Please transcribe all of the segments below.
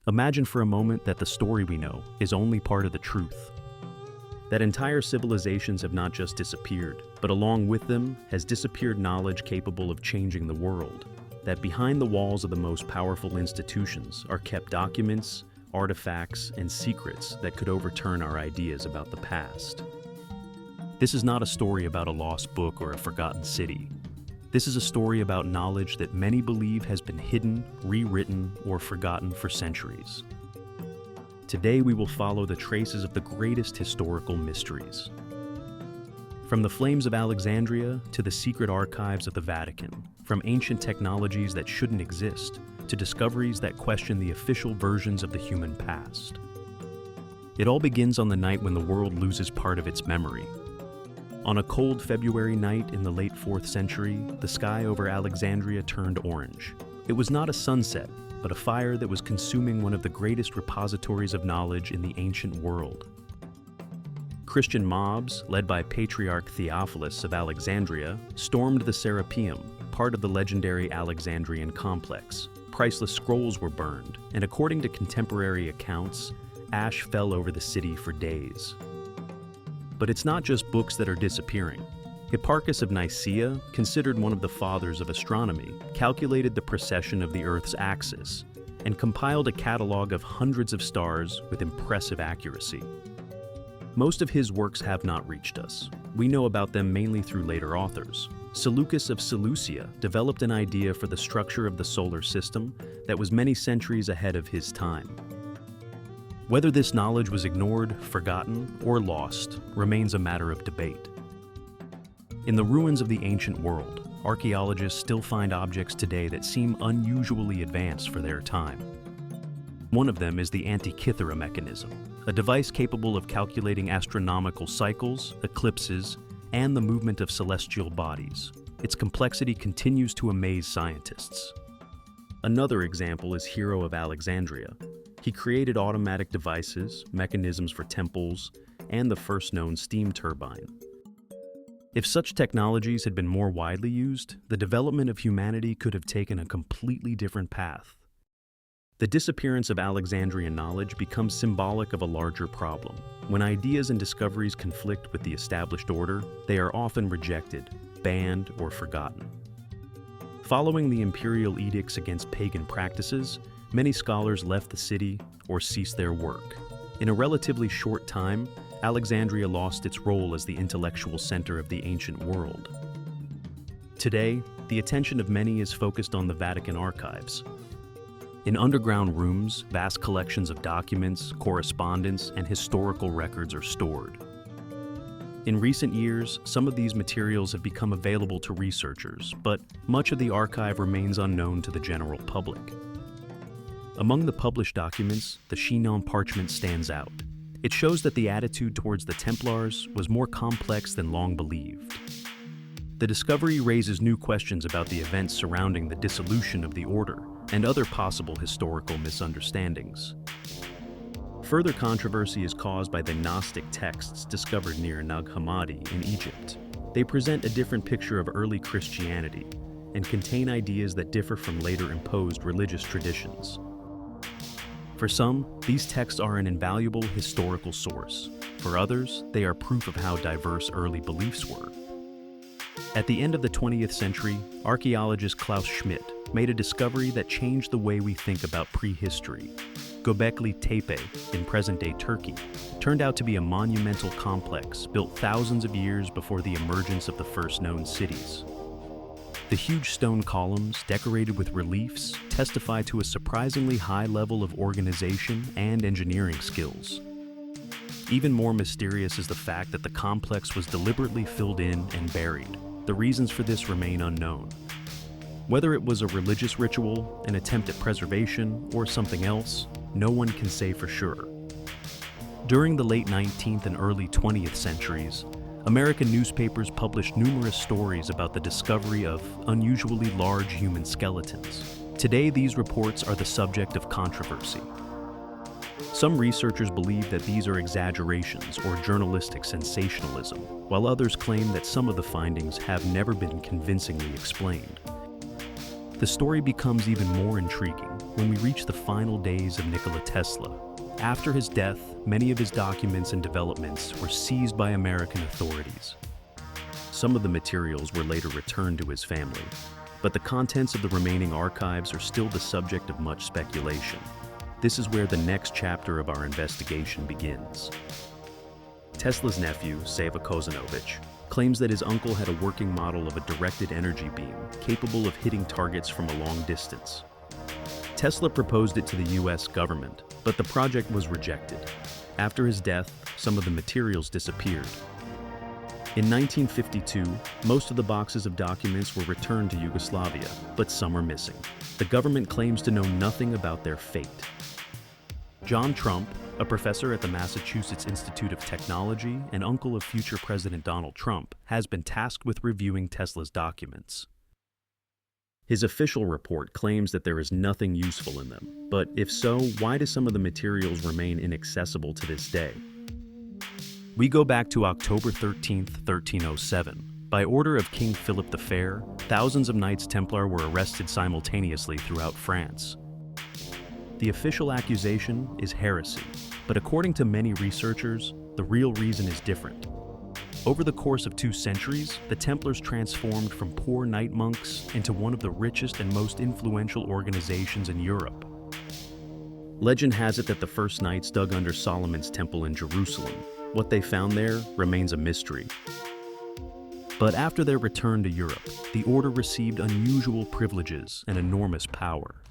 Imagine for a moment that the story we know is only part of the truth. That entire civilizations have not just disappeared, but along with them has disappeared knowledge capable of changing the world. That behind the walls of the most powerful institutions are kept documents, artifacts, and secrets that could overturn our ideas about the past. This is not a story about a lost book or a forgotten city. This is a story about knowledge that many believe has been hidden, rewritten, or forgotten for centuries. Today we will follow the traces of the greatest historical mysteries. From the flames of Alexandria to the secret archives of the Vatican, from ancient technologies that shouldn't exist to discoveries that question the official versions of the human past. It all begins on the night when the world loses part of its memory. On a cold February night in the late 4th century, the sky over Alexandria turned orange. It was not a sunset, but a fire that was consuming one of the greatest repositories of knowledge in the ancient world. Christian mobs, led by Patriarch Theophilus of Alexandria, stormed the Serapeum, part of the legendary Alexandrian complex. Priceless scrolls were burned, and according to contemporary accounts, ash fell over the city for days. But it's not just books that are disappearing. Hipparchus of Nicaea, considered one of the fathers of astronomy, calculated the precession of the Earth's axis and compiled a catalog of hundreds of stars with impressive accuracy. Most of his works have not reached us. We know about them mainly through later authors. Seleucus of Seleucia developed an idea for the structure of the solar system that was many centuries ahead of his time. Whether this knowledge was ignored, forgotten, or lost remains a matter of debate. In the ruins of the ancient world, archaeologists still find objects today that seem unusually advanced for their time. One of them is the Antikythera mechanism, a device capable of calculating astronomical cycles, eclipses, and the movement of celestial bodies. Its complexity continues to amaze scientists. Another example is Hero of Alexandria. He created automatic devices, mechanisms for temples, and the first known steam turbine. If such technologies had been more widely used, the development of humanity could have taken a completely different path. The disappearance of Alexandrian knowledge becomes symbolic of a larger problem. When ideas and discoveries conflict with the established order, they are often rejected, banned, or forgotten. Following the imperial edicts against pagan practices, many scholars left the city or ceased their work. In a relatively short time, Alexandria lost its role as the intellectual center of the ancient world. Today, the attention of many is focused on the Vatican archives. In underground rooms, vast collections of documents, correspondence, and historical records are stored. In recent years, some of these materials have become available to researchers, but much of the archive remains unknown to the general public. Among the published documents, the Chinon parchment stands out. It shows that the attitude towards the Templars was more complex than long believed. The discovery raises new questions about the events surrounding the dissolution of the order and other possible historical misunderstandings. Further controversy is caused by the Gnostic texts discovered near Nag Hammadi in Egypt. They present a different picture of early Christianity and contain ideas that differ from later imposed religious traditions. For some, these texts are an invaluable historical source. For others, they are proof of how diverse early beliefs were. At the end of the 20th century, archaeologist Klaus Schmidt made a discovery that changed the way we think about prehistory. Göbekli Tepe, in present-day Turkey, turned out to be a monumental complex built thousands of years before the emergence of the first known cities. The huge stone columns, decorated with reliefs, testify to a surprisingly high level of organization and engineering skills. Even more mysterious is the fact that the complex was deliberately filled in and buried. The reasons for this remain unknown. Whether it was a religious ritual, an attempt at preservation, or something else, no one can say for sure. During the late 19th and early 20th centuries, American newspapers published numerous stories about the discovery of unusually large human skeletons. Today, these reports are the subject of controversy. Some researchers believe that these are exaggerations or journalistic sensationalism, while others claim that some of the findings have never been convincingly explained. The story becomes even more intriguing when we reach the final days of Nikola Tesla. After his death, many of his documents and developments were seized by American authorities. Some of the materials were later returned to his family, but the contents of the remaining archives are still the subject of much speculation. This is where the next chapter of our investigation begins. Tesla's nephew, Sava Kozanovich, claims that his uncle had a working model of a directed energy beam capable of hitting targets from a long distance. Tesla proposed it to the US government, but the project was rejected. After his death, some of the materials disappeared. In 1952, most of the boxes of documents were returned to Yugoslavia, but some are missing. The government claims to know nothing about their fate. John Trump, a professor at the Massachusetts Institute of Technology and uncle of future President Donald Trump, has been tasked with reviewing Tesla's documents. His official report claims that there is nothing useful in them, but if so, why do some of the materials remain inaccessible to this day? We go back to October 13, 1307. By order of King Philip the Fair, thousands of Knights Templar were arrested simultaneously throughout France. The official accusation is heresy, but according to many researchers, the real reason is different. Over the course of 2 centuries, the Templars transformed from poor knight monks into one of the richest and most influential organizations in Europe. Legend has it that the first knights dug under Solomon's temple in Jerusalem. What they found there remains a mystery. But after their return to Europe, the order received unusual privileges and enormous power.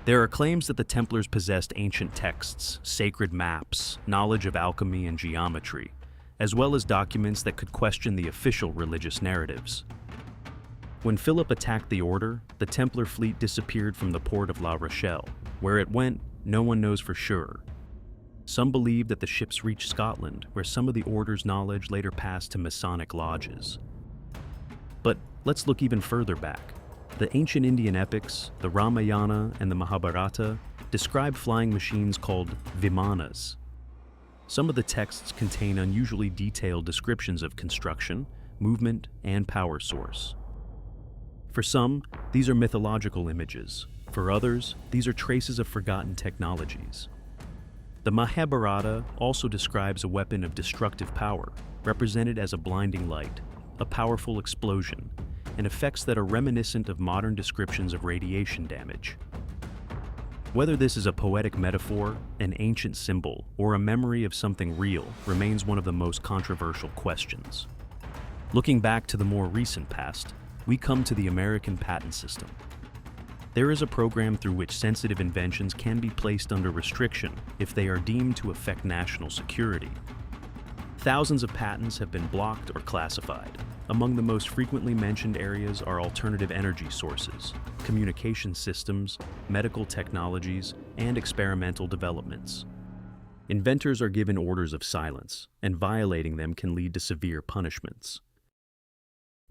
There are claims that the Templars possessed ancient texts, sacred maps, knowledge of alchemy and geometry, as well as documents that could question the official religious narratives. When Philip attacked the order, the Templar fleet disappeared from the port of La Rochelle. Where it went, no one knows for sure. Some believe that the ships reached Scotland, where some of the order's knowledge later passed to Masonic lodges. But let's look even further back. The ancient Indian epics, the Ramayana and the Mahabharata, describe flying machines called vimanas. Some of the texts contain unusually detailed descriptions of construction, movement, and power source. For some, these are mythological images. For others, these are traces of forgotten technologies. The Mahabharata also describes a weapon of destructive power, represented as a blinding light, a powerful explosion, and effects that are reminiscent of modern descriptions of radiation damage. Whether this is a poetic metaphor, an ancient symbol, or a memory of something real remains one of the most controversial questions. Looking back to the more recent past, we come to the American patent system. There is a program through which sensitive inventions can be placed under restriction if they are deemed to affect national security. Thousands of patents have been blocked or classified. Among the most frequently mentioned areas are alternative energy sources, communication systems, medical technologies, and experimental developments. Inventors are given orders of silence, and violating them can lead to severe punishments.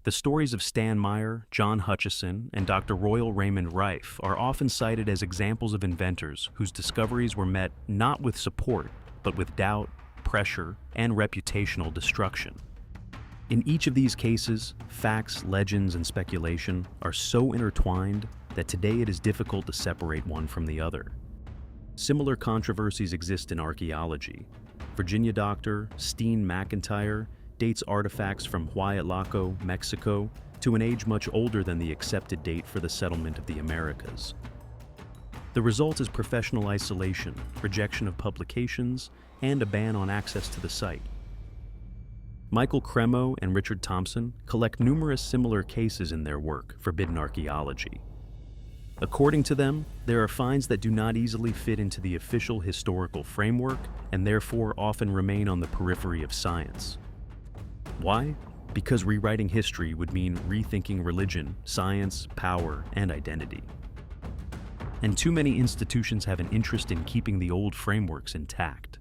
The stories of Stan Meyer, John Hutchison, and Dr. Royal Raymond Rife are often cited as examples of inventors whose discoveries were met not with support, but with doubt, pressure, and reputational destruction. In each of these cases, facts, legends, and speculation are so intertwined that today it is difficult to separate one from the other. Similar controversies exist in archaeology. Virginia doctor Steen McIntyre dates artifacts from Huayatlaco, Mexico, to an age much older than the accepted date for the settlement of the Americas. The result is professional isolation, rejection of publications, and a ban on access to the site. Michael Cremo and Richard Thompson collect numerous similar cases in their work, Forbidden Archaeology. According to them, there are finds that do not easily fit into the official historical framework and therefore often remain on the periphery of science. Why? Because rewriting history would mean rethinking religion, science, power, and identity. And too many institutions have an interest in keeping the old frameworks intact.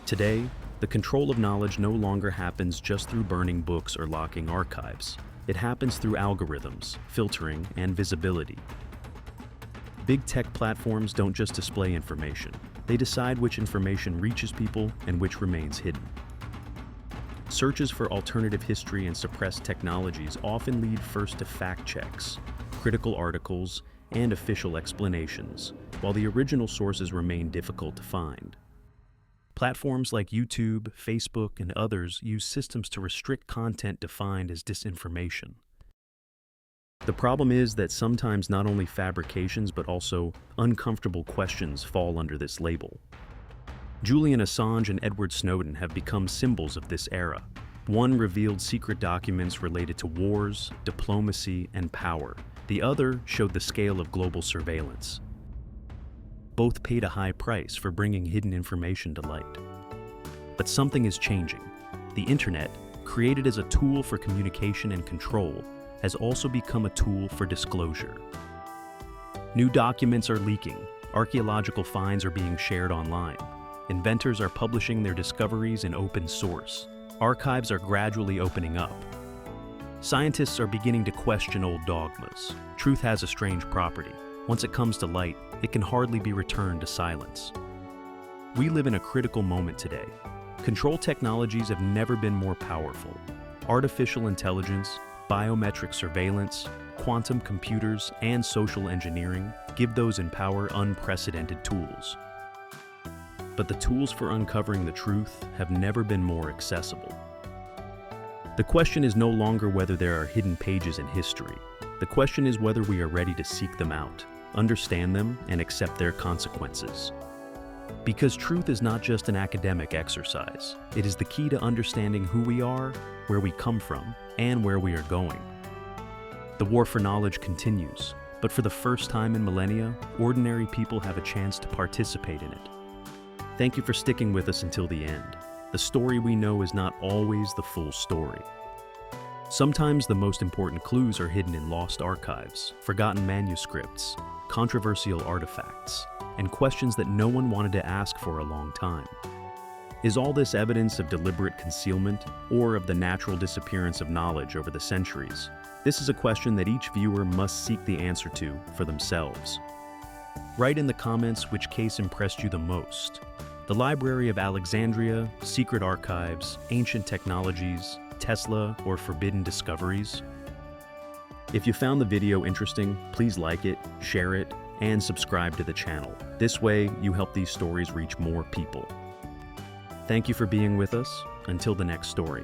Today, the control of knowledge no longer happens just through burning books or locking archives. It happens through algorithms, filtering, and visibility. Big tech platforms don't just display information. They decide which information reaches people and which remains hidden. Searches for alternative history and suppressed technologies often lead first to fact checks, critical articles, and official explanations, while the original sources remain difficult to find. Platforms like YouTube, Facebook, and others use systems to restrict content defined as disinformation. The problem is that sometimes not only fabrications but also uncomfortable questions fall under this label. Julian Assange and Edward Snowden have become symbols of this era. One revealed secret documents related to wars, diplomacy, and power. The other showed the scale of global surveillance. Both paid a high price for bringing hidden information to light. But something is changing. The internet, created as a tool for communication and control, has also become a tool for disclosure. New documents are leaking, archaeological finds are being shared online, inventors are publishing their discoveries in open source, archives are gradually opening up. Scientists are beginning to question old dogmas. Truth has a strange property. Once it comes to light, it can hardly be returned to silence. We live in a critical moment today. Control technologies have never been more powerful. Artificial intelligence, biometric surveillance, quantum computers, and social engineering give those in power unprecedented tools. But the tools for uncovering the truth have never been more accessible. The question is no longer whether there are hidden pages in history. The question is whether we are ready to seek them out, understand them, and accept their consequences. Because truth is not just an academic exercise. It is the key to understanding who we are, where we come from, and where we are going. The war for knowledge continues, but for the first time in millennia, ordinary people have a chance to participate in it. Thank you for sticking with us until the end. The story we know is not always the full story. Sometimes the most important clues are hidden in lost archives, forgotten manuscripts, controversial artifacts, and questions that no one wanted to ask for a long time. Is all this evidence of deliberate concealment or of the natural disappearance of knowledge over the centuries? This is a question that each viewer must seek the answer to for themselves. Write in the comments which case impressed you the most. The Library of Alexandria, secret archives, ancient technologies, Tesla, or forbidden discoveries? If you found the video interesting, please like it, share it, and subscribe to the channel. This way, you help these stories reach more people. Thank you for being with us. Until the next story.